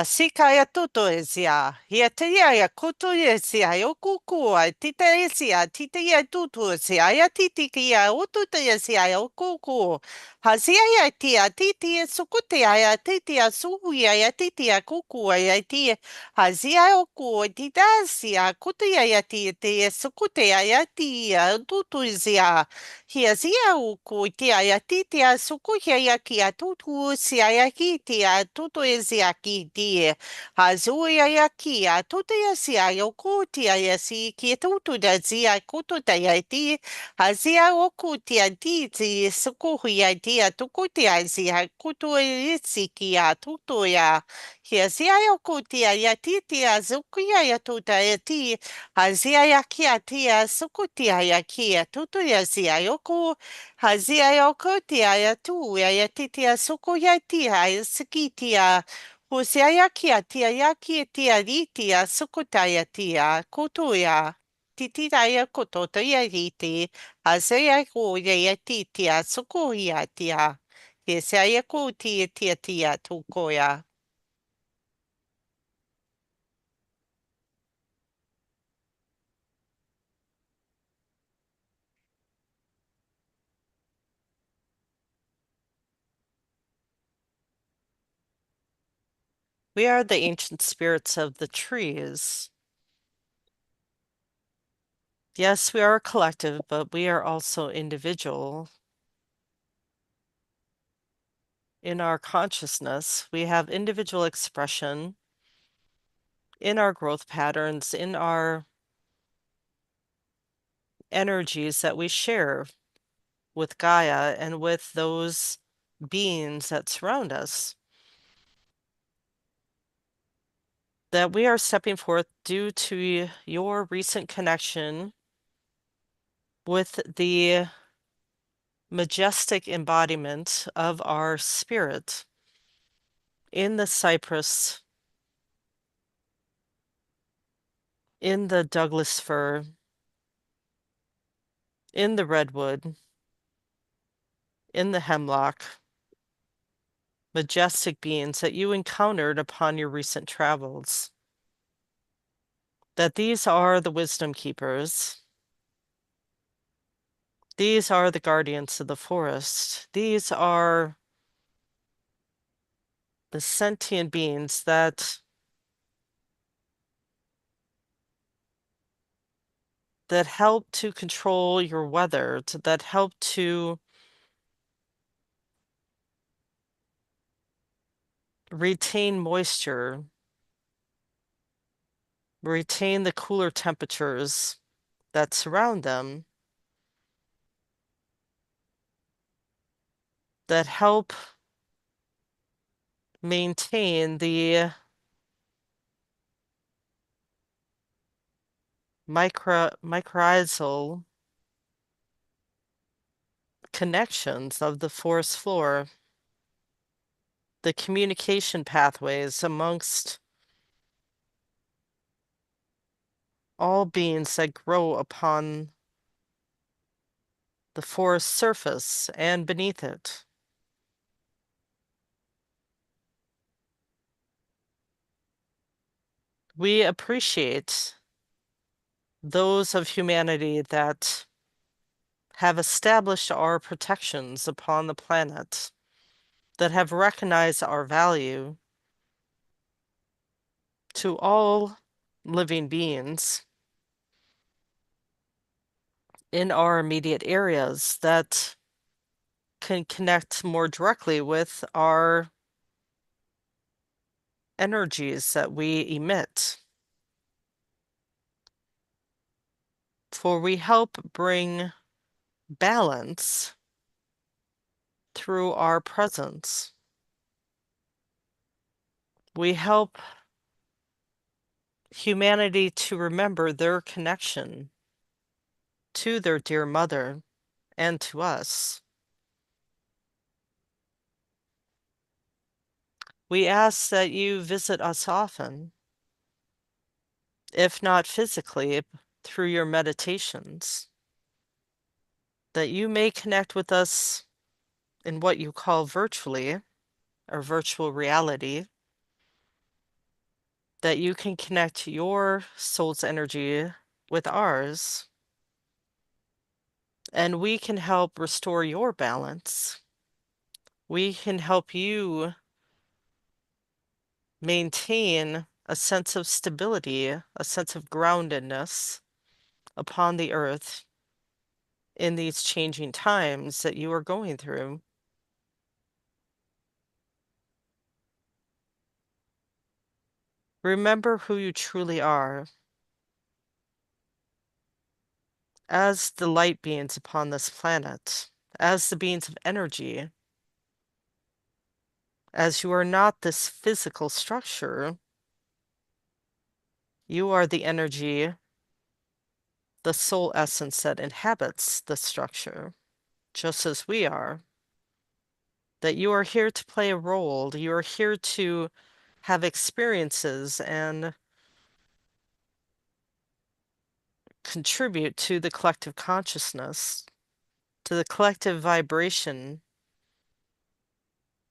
Sika ya tuto esia. Hia te ia ya kuto esia. Yo kukua. Tita esia. Tita ia tuto esia. Ya titi ki ia ututa esia. Yo kuku. Hasia ya tia. Titi e sukute ya. Titi ya suhu ya. Titi ya kuku ya. Tia. Hasia ya ku. Tita esia. Kuto ya tia. Tia sukute ya. Tia. Tuto esia. Hia sia uku. Tia ya titi ya suku ya kia tutu esia ya ki tia. Tuto esia ki die hazuia ya kia tuta ya sia yo kutia ya si ki tutu da zia kututa ya ti hazia o kutia ti ti suku ya ti tukutia zia kutu isi kia tutu ya hazia yo kutia ya ti ti azukia ya tuta ya ti hazia ya kia ti sukutia ya kia tutu ya zia yo ku hazia yo kutia ya tu ya ti ti suku ya ti ha sikitia Hosea kia tia ya kia tia ritia sukutaya tia kutuya. Titaya kotota ya riti. Hasea kuya ya titia sukuya tia. Hesea kutia tia tia tukoya. We are the ancient spirits of the trees. Yes, we are a collective, but we are also individual. In our consciousness, we have individual expression in our growth patterns, in our energies that we share with Gaia and with those beings that surround us. That we are stepping forth due to your recent connection with the majestic embodiment of our spirit in the cypress, in the Douglas fir, in the redwood, in the hemlock, majestic beings that you encountered upon your recent travels. That these are the wisdom keepers. These are the guardians of the forest. These are the sentient beings that help to control your weather, that help to retain moisture, retain the cooler temperatures that surround them, that help maintain the mycorrhizal connections of the forest floor, the communication pathways amongst all beings that grow upon the forest surface and beneath it. We appreciate those of humanity that have established our protections upon the planet, that have recognized our value to all living beings in our immediate areas, that can connect more directly with our energies that we emit. For we help bring balance through our presence. We help humanity to remember their connection to their dear mother and to us. We ask that you visit us often, if not physically, through your meditations, that you may connect with us in what you call virtually or virtual reality, that you can connect your soul's energy with ours, and we can help restore your balance. We can help you maintain a sense of stability, a sense of groundedness upon the earth in these changing times that you are going through. Remember who you truly are as the light beings upon this planet, as the beings of energy, as you are not this physical structure. You are the energy, the soul essence that inhabits the structure, just as we are. That you are here to play a role, you are here to have experiences and contribute to the collective consciousness, to the collective vibration,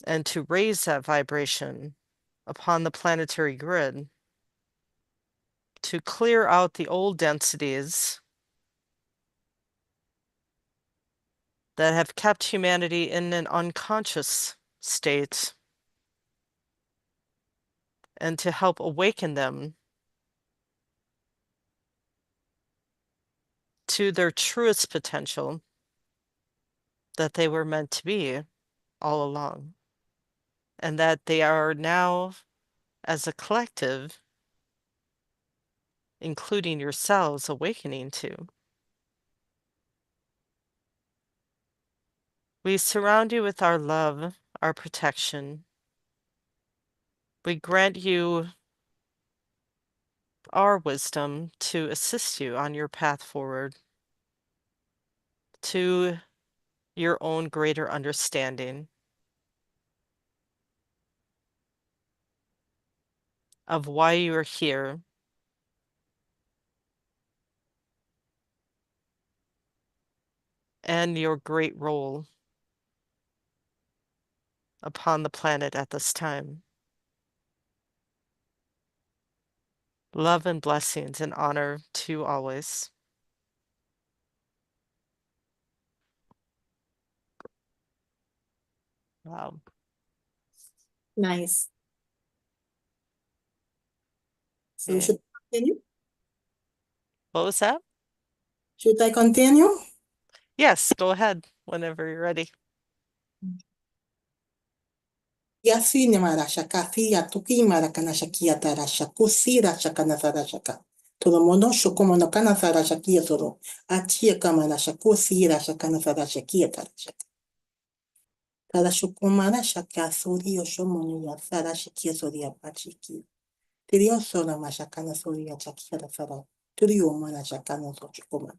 and to raise that vibration upon the planetary grid, to clear out the old densities that have kept humanity in an unconscious state, and to help awaken them to their truest potential that they were meant to be all along, and that they are now, as a collective, including yourselves, awakening to. We surround you with our love, our protection. We grant you our wisdom to assist you on your path forward to your own greater understanding of why you are here and your great role upon the planet at this time. Love and blessings and honor to you always. Wow. Nice. So Okay. should I continue? What was that? Should I continue? Yes, go ahead whenever you're ready. Yasi ne mara shaka ya tuki mara kana shakia tara shakusira shaka nasara shaka. Todo mono shokomo no kana sara shakia toro. Achia kamara shakusira shaka nasara shakia tara shaka. Tara shokomara shaka sori yoshomoni ya sara shakia sori ya pachiki. Tirio sora mashakana sori ya shakia sara. Tirio mara shaka no so shokoma.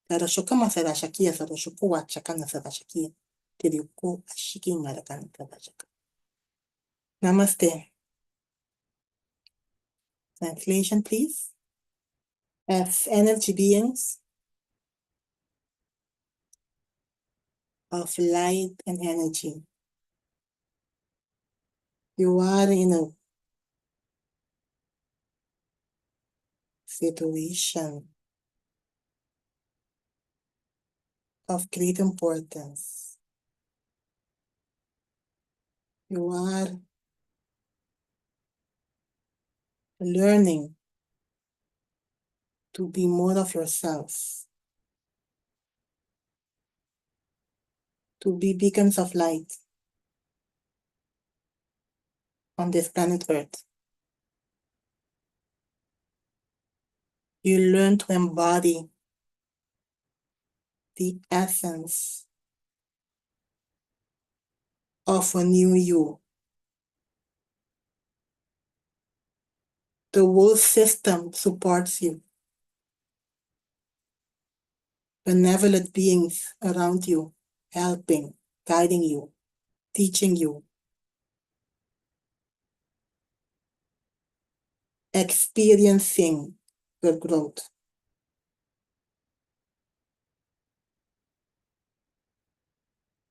Tara shokama sara shakia sara shokowa shakana sara shakia. Tirio ko ashiki mara kana sara shaka. Namaste. Translation, please. As energy beings of light and energy, you are in a situation of great importance. You are learning to be more of yourself, to be beacons of light on this planet Earth. You learn to embody the essence of a new you. The whole system supports you. Benevolent beings around you, helping, guiding you, teaching you, experiencing your growth.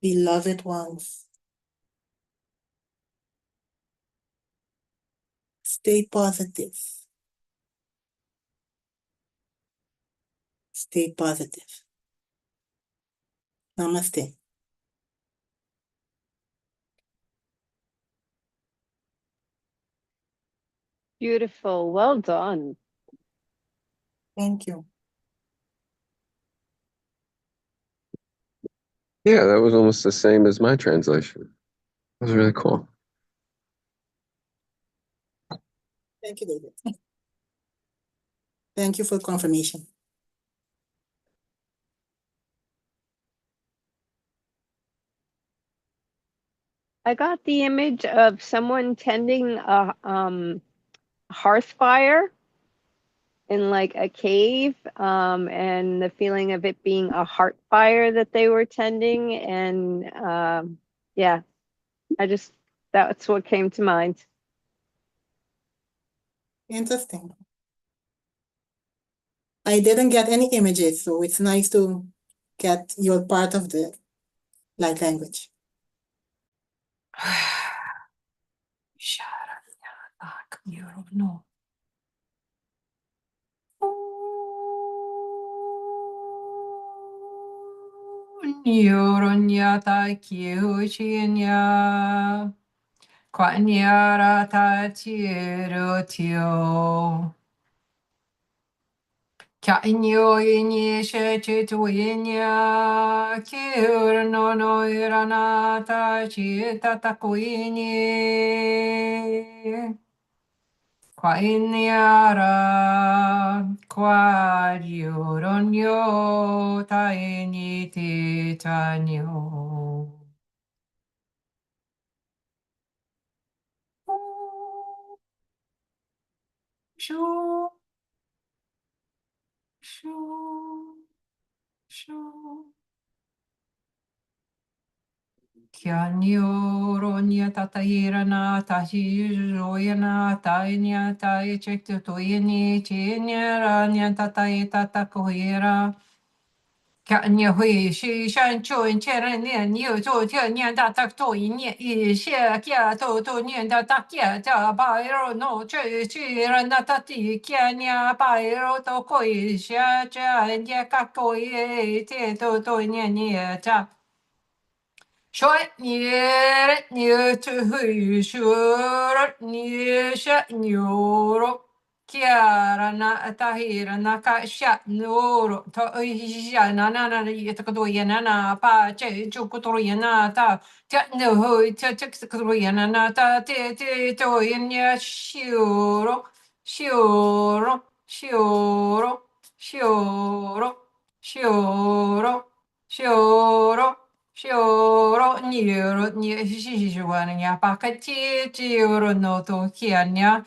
Beloved ones, Stay positive. Stay positive. Namaste. Beautiful. Well done. Thank you. Yeah, that was almost the same as my translation. It was really cool. Thank you, David. Thank you for confirmation. I got the image of someone tending a hearth fire in like a cave, and the feeling of it being a heart fire that they were tending. And yeah, that's what came to mind. Interesting. I didn't get any images, so it's nice to get your part of the light language. No. Nyoronya kyuchinya kwanyara tiro kya inyo inye shechitu inya kyur no no irana ta chita takuinye kwanyara kwadyoronyo ta inyi titanyo. Shoo, shoo, shoo. Kia nioro nia tata ira na tahi roia na tai nia tai chek tu toi ni chi nia ra nia tata i tata koira. Kia nia hui shi shan chu in che ren nia niu zu tia nia tata toi nia i xie kia tu tu nia tata kia ta bai ro no che chi ra na tati kia nia bai ro to koi xia cha nia ka koi e te tu tu nia nia ta. Short near near to who short near shut neuro. Chiara na tahira na ka shat noro to ya na na na yetako ya na na pa che chukuto ya na ta ta no ho ta chukuto ya na na ta te te to ya shioro shioro shioro shioro shioro shioro shioro nioro ni shishiwana nya pakati chioro no to kianya.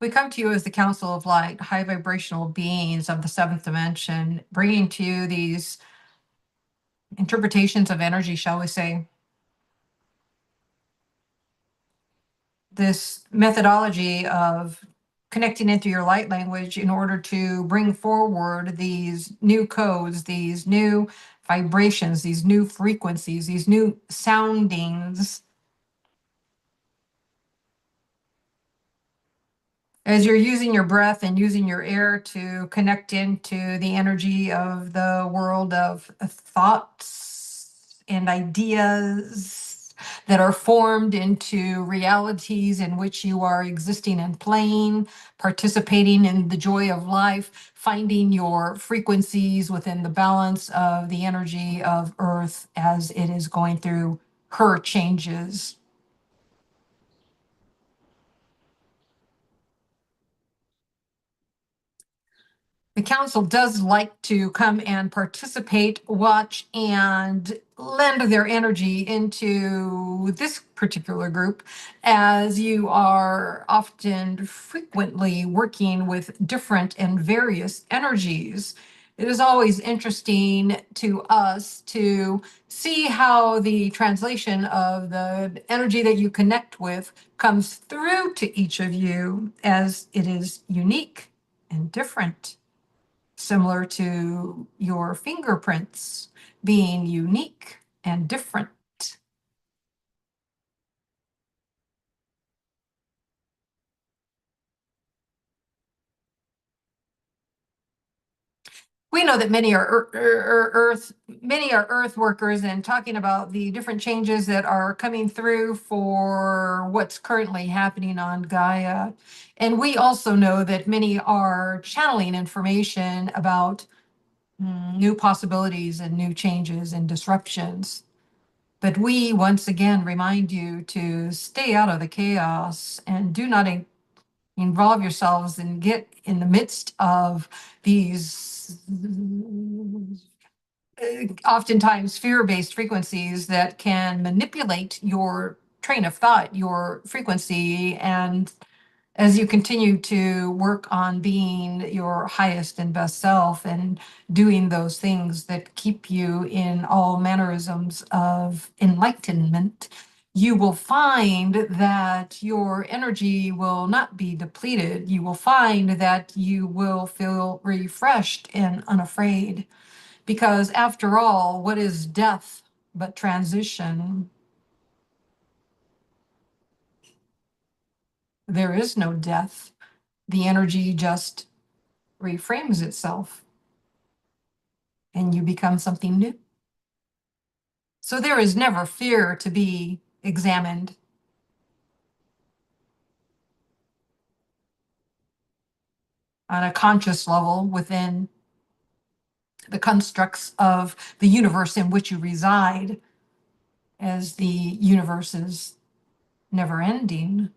We come to you as the Council of Light, high vibrational beings of the seventh dimension, bringing to you these interpretations of energy, shall we say, this methodology of connecting into your light language in order to bring forward these new codes, these new vibrations, these new frequencies, these new soundings. As you're using your breath and using your air to connect into the energy of the world of thoughts and ideas that are formed into realities in which you are existing and playing, participating in the joy of life, finding your frequencies within the balance of the energy of Earth as it is going through her changes. The council does like to come and participate, watch, and lend their energy into this particular group, as you are often frequently working with different and various energies. it is always interesting to us to see how the translation of the energy that you connect with comes through to each of you, as it is unique and different, similar to your fingerprints being unique and different. We know that many are earth workers, and talking about the different changes that are coming through for what's currently happening on Gaia. And we also know that many are channeling information about new possibilities and new changes and disruptions. But we once again remind you to stay out of the chaos and do not involve yourselves and get in the midst of these oftentimes fear-based frequencies that can manipulate your train of thought, your frequency. And as you continue to work on being your highest and best self and doing those things that keep you in all mannerisms of enlightenment, you will find that your energy will not be depleted. You will find that you will feel refreshed and unafraid. Because after all, what is death but transition? There is no death. The energy just reframes itself and you become something new. So there is never fear to be examined. On a conscious level within the constructs of the universe in which you reside, as the universe is never ending.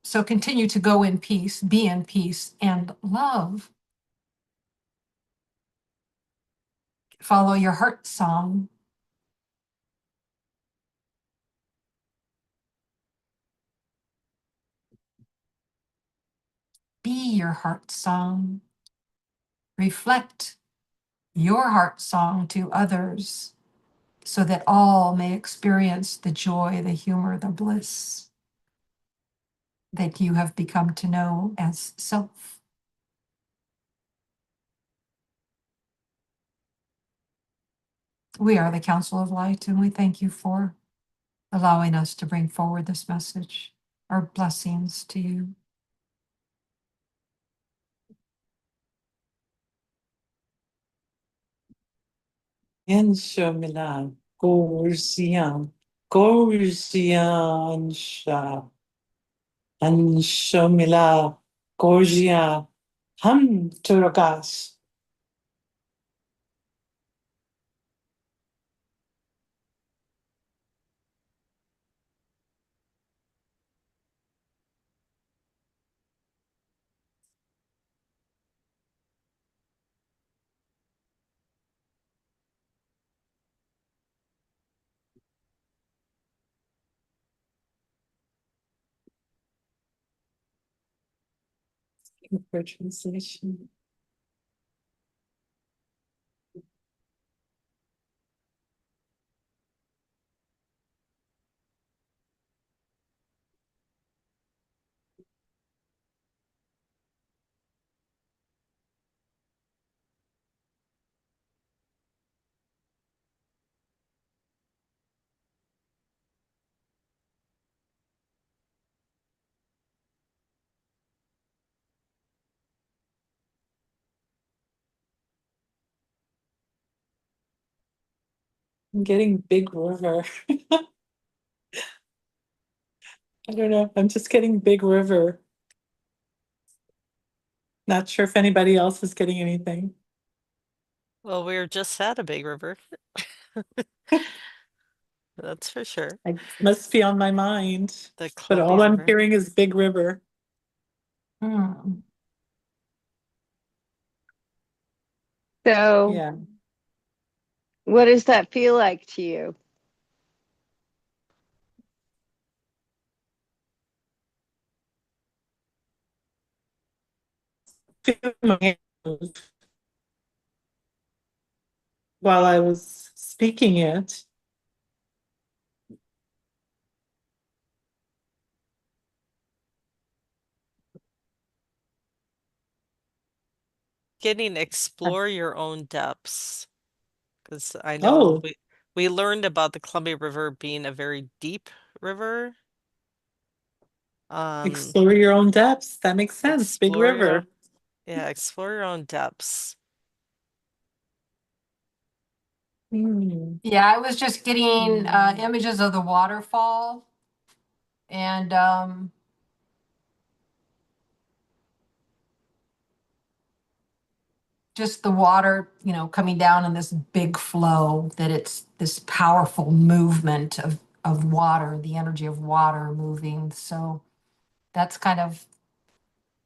So continue to go in peace, be in peace, and love. Follow your heart song. Be your heart song. Reflect your heart song to others so that all may experience the joy, the humor, the bliss that you have become to know as self. We are the Council of Light, and we thank you for allowing us to bring forward this message. Our blessings to you. Enshomila, Gorsian, Gorsian Sha, Anshomila, Gorgia, Ham Turagas. For translation. I'm getting Big River. I don't know. I'm just getting Big River. Not sure if anybody else is getting anything. Well, we were just at a big river. That's for sure. I must be on my mind. The But all Columbia I'm River. hearing is Big River. So, Yeah. what does that feel like to you? feel my hand move while I was speaking it. Getting explore your own depths. Because I know Oh, we learned about the Columbia River being a very deep river. explore your own depths. That makes sense. Big Explore your river. own, yeah, explore your own depths. Hmm. Yeah, I was just getting images of the waterfall and just the water, coming down in this big flow, that it's this powerful movement of water, the energy of water moving. So that's kind of,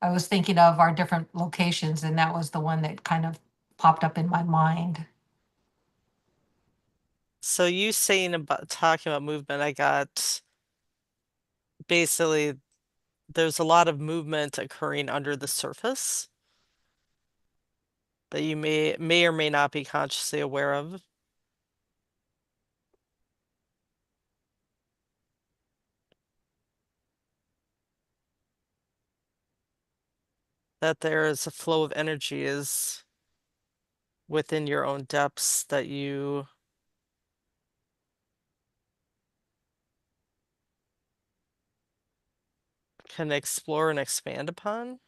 I was thinking of our different locations, and that was the one that kind of popped up in my mind. So you saying about talking about movement, I got basically there's a lot of movement occurring under the surface that you may or may not be consciously aware of. That there is a flow of energy is within your own depths that you can explore and expand upon.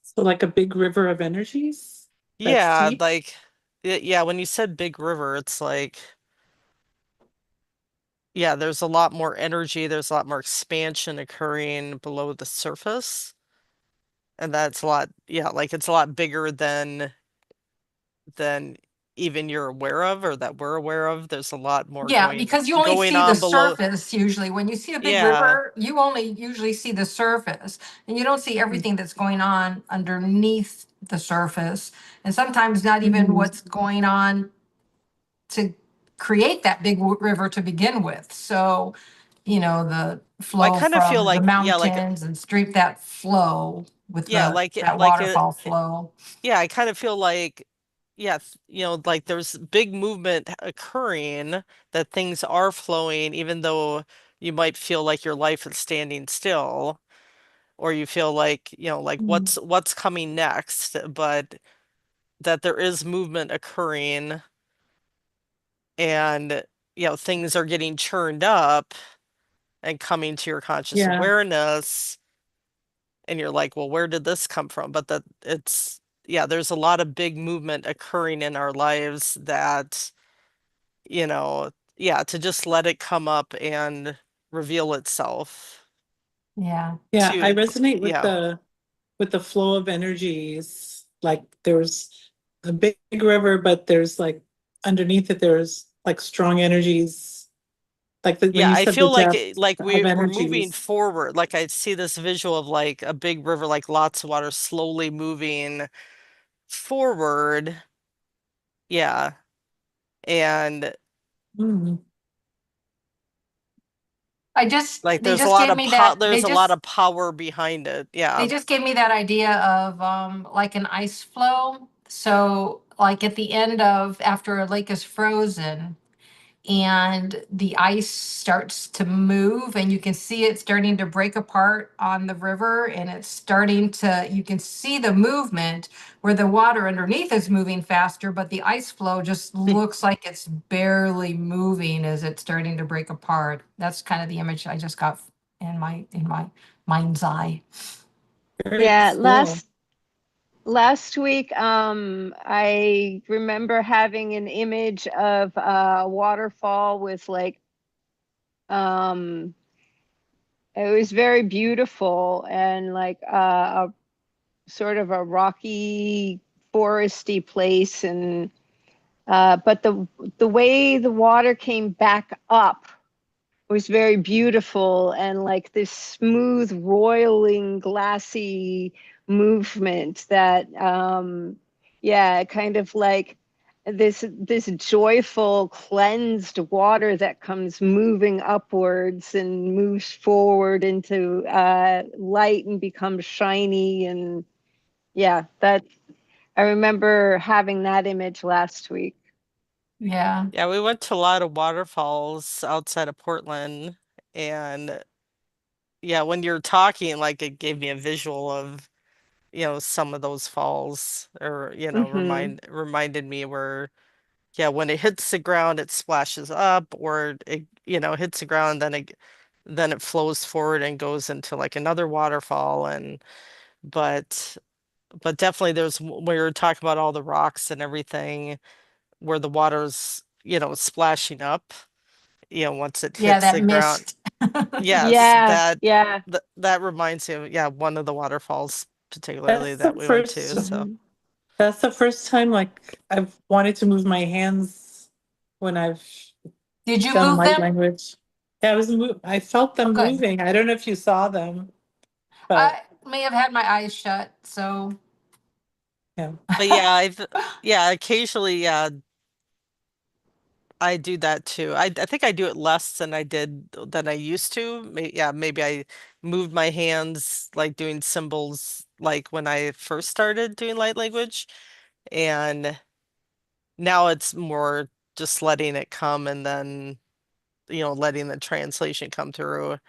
So like a big river of energies that's Yeah, deep. like yeah, when you said big river, it's like yeah, there's a lot more energy, there's a lot more expansion occurring below the surface. And that's a lot, yeah, like it's a lot bigger than even you're aware of or that we're aware of. There's a lot more Yeah, going because you only going see the on below. surface usually. When you see a big Yeah. river, you only usually see the surface, and you don't see everything that's going on underneath the surface, and sometimes not even Mhm. what's going on to create that big river to begin with. So, the Well, I flow kind of feel from the like yeah, like mountains and stream that flow with yeah, that like it waterfall flow. yeah, I kind of feel like yeah, like there's big movement occurring that things are flowing even though you might feel like your life is standing still or you feel like, like Mhm. what's coming next, but that there is movement occurring and things are getting churned up and coming to your conscious Yeah, awareness and you're like, well, where did this come from? But that it's yeah, there's a lot of big movement occurring in our lives that yeah, to just let it come up and reveal itself Yeah. yeah. I to resonate yeah. with the flow of energies. Like there's a big river, but there's like underneath it, there's like strong energies. Like when Yeah, you I said the feel like depth like of we're moving energies. forward. Like I see this visual of like a big river, like lots of water slowly moving forward. Yeah. And Mm. like They just gave me there's a lot of power behind it. they Yeah. just gave me that idea of like an ice flow. So like at the end of after a lake is frozen and the ice starts to move and you can see it starting to break apart on the river, and it's starting to, you can see the movement where the water underneath is moving faster, but the ice flow just looks like it's barely moving as it's starting to break apart. That's kind of the image I just got in my mind's eye. Very Yeah, cool. last week, I remember having an image of a waterfall with like, um, it was very beautiful and like a sort of a rocky, foresty place, and but the way the water came back up was very beautiful and like this smooth, roiling, glassy movement that, yeah, kind of like this joyful cleansed water that comes moving upwards and moves forward into light and becomes shiny. And yeah, that I remember having that image last week. Yeah. Yeah, we went to a lot of waterfalls outside of Portland, and yeah, when you're talking, like it gave me a visual of, some of those falls, or, Mm-hmm. reminded me where, yeah, when it hits the ground, it splashes up, or it, hits the ground, then it flows forward and goes into like another waterfall, but but definitely there's we were talking about all the rocks and everything where the water's, splashing up, once it Yeah, hits that the ground. mist. Yes, Yeah, that yeah. that reminds me of, yeah, one of the waterfalls particularly That's that the we went to. first So Mm-hmm. that's the first time like I've wanted to move my hands when I've Did you done move light them? language. Yeah, I felt Oh, them good. moving. I don't know if you saw them, but I may have had my eyes shut, so yeah. but yeah, yeah, occasionally, yeah, I do that too. I think I do it less than I used to. Yeah, maybe I moved my hands like doing symbols like when I first started doing light language, and now it's more just letting it come, and then, letting the translation come through.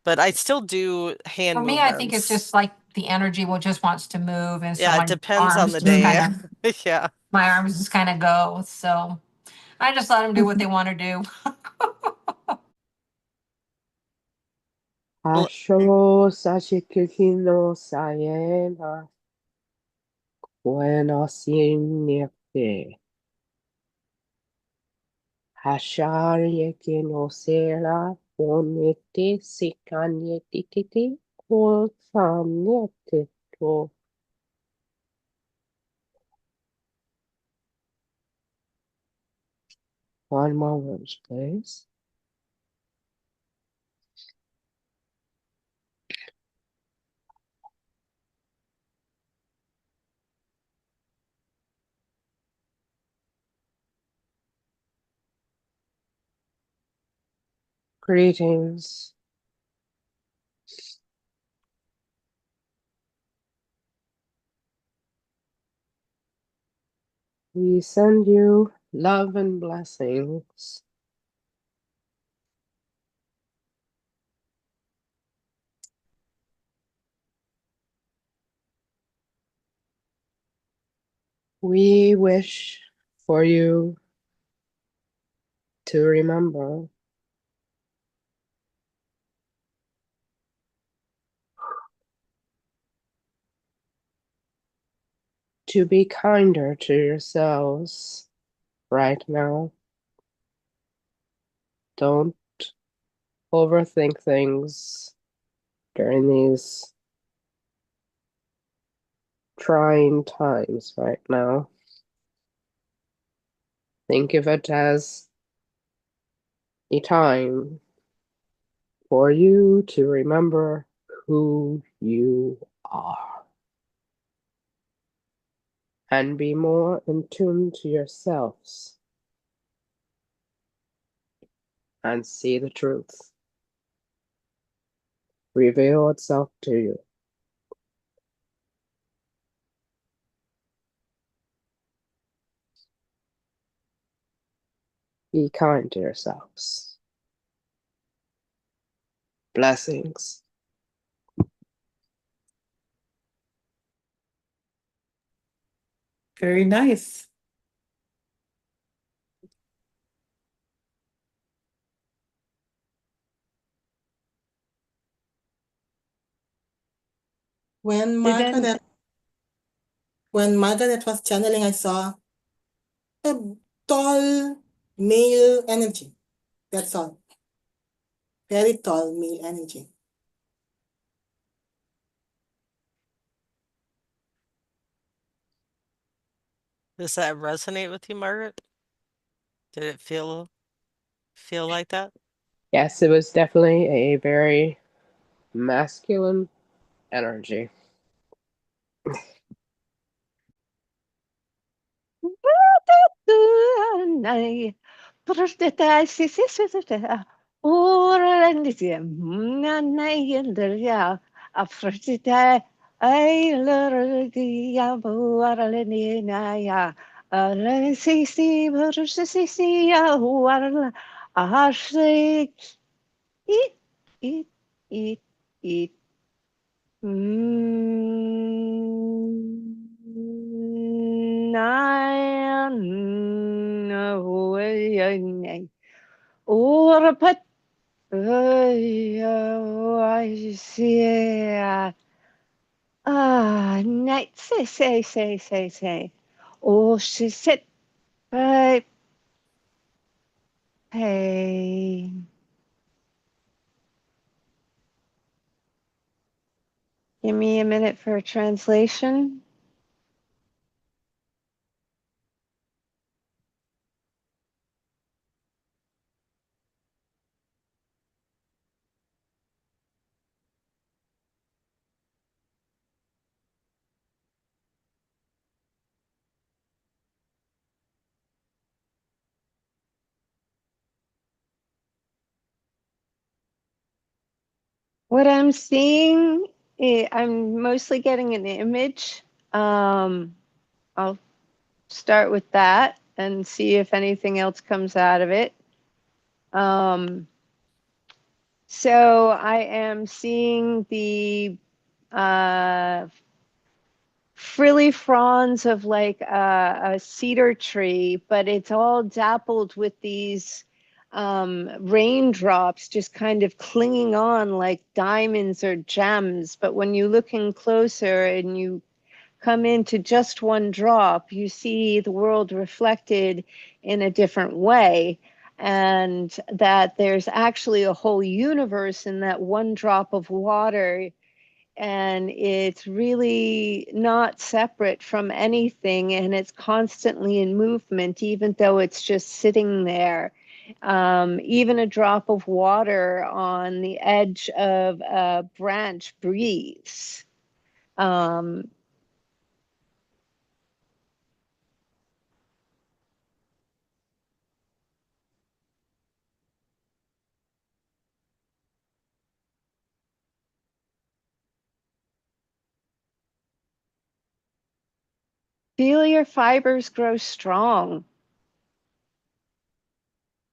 But I still do for hand me, I think it's movements. just like the energy will just wants to move, and so Yeah, it my depends on arms the just kind day. of Yeah. my arms just kind of go. So I just let them do what they want to do. Well, Ashoro Sashikiki no Sayema Buenos Aires. Hashariyeki no Sera Bonete Sikanyetiti Kosamete to one moment, please. Greetings. We send you love and blessings. We wish for you to remember to be kinder to yourselves right now. Don't overthink things during these trying times right now. Think of it as a time for you to remember who you are and be more in tune to yourselves and see the truth reveal itself to you. Be kind to yourselves. Blessings. Very nice. When Did then Margaret was channeling, I saw a tall male energy. That's all. Very tall male energy. does that resonate with you, Margaret? Did it feel like that? Yes, it was definitely a very masculine energy. nay. Protesta si ora rendisi nay ya afrotita ay lordi ya buara lenina ya si protesta ya huarla ahse eat eat Nine, or put, I see, night, say, oh, she said, hey, hey. Give me a minute for a translation. What I'm seeing, I'm mostly getting an image. I'll start with that and see if anything else comes out of it. So I am seeing the frilly fronds of like a cedar tree, but it's all dappled with these raindrops just kind of clinging on like diamonds or gems. But when you look in closer and you come into just one drop, you see the world reflected in a different way. And that there's actually a whole universe in that one drop of water, and it's really not separate from anything, and it's constantly in movement even though it's just sitting there. Even a drop of water on the edge of a branch breathes. um, Feel your fibers grow strong.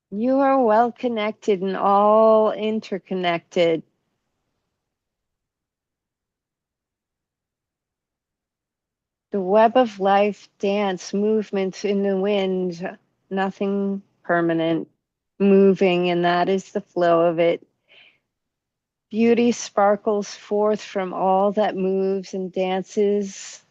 You are well connected and all interconnected. The web of life dance, movements in the wind, nothing permanent, moving, and that is the flow of it. Beauty sparkles forth from all that moves and dances.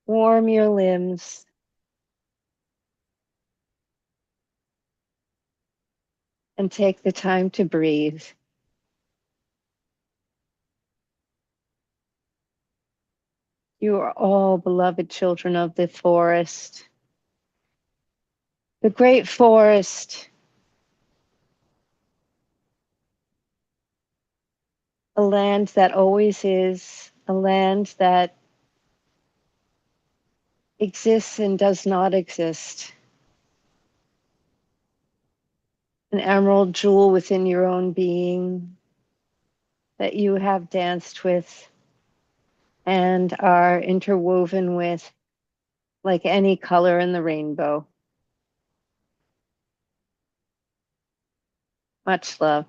Warm your limbs. And take the time to breathe. You are all beloved children of the forest. The great forest, a land that always is, a land that exists and does not exist. An emerald jewel within your own being that you have danced with and are interwoven with, like any color in the rainbow. Much love.